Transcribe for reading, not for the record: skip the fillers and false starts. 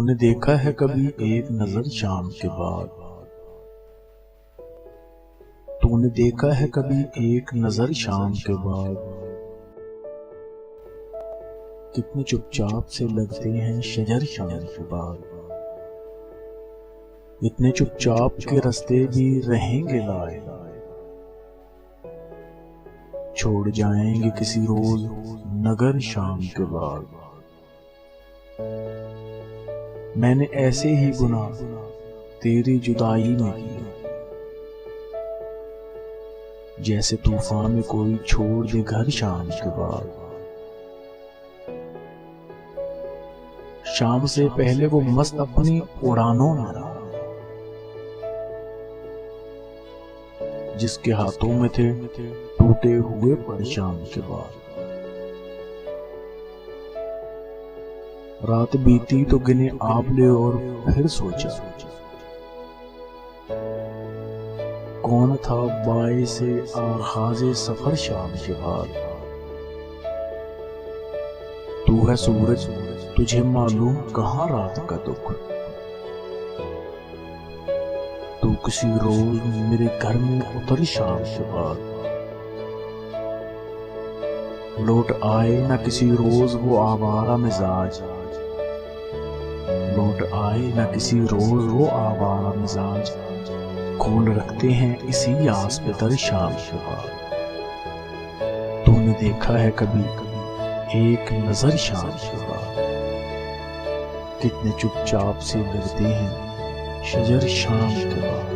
तूने देखा है कभी एक नजर शाम के बाद? तूने देखा है कभी एक नजर शाम के बाद? कितने चुपचाप से लगते हैं शजर शाम के बाद। इतने चुपचाप के रास्ते भी रहेंगे लाए, छोड़ जाएंगे किसी रोज नगर शाम के बाद। मैंने ऐसे ही गुनाह तेरी जुदाई में किए, जैसे तूफान में कोई छोड़ दे घर शाम के बाद। शाम से पहले वो मस्त अपनी उड़ानों में रहा, जिसके हाथों में थे टूटे हुए पर शाम के बाद। रात बीती तो गिने आपले और फिर सोचा, कौन था बाइसे आगाज़े सफर शाम के बाद। तू है सूरज, तुझे मालूम कहाँ रात का दुख। तू किसी रोज मेरे घर में उतर शाम के बाद। लौट आए ना किसी रोज वो आवारा मिजाज, लौट आए ना किसी रोज वो आवारा मिजाज। खोल रखते हैं इसी आस पे दर शाम के बाद। तूने देखा है कभी एक नजर शाम के बाद? कितने चुपचाप से लगते हैं शजर शाम के बाद।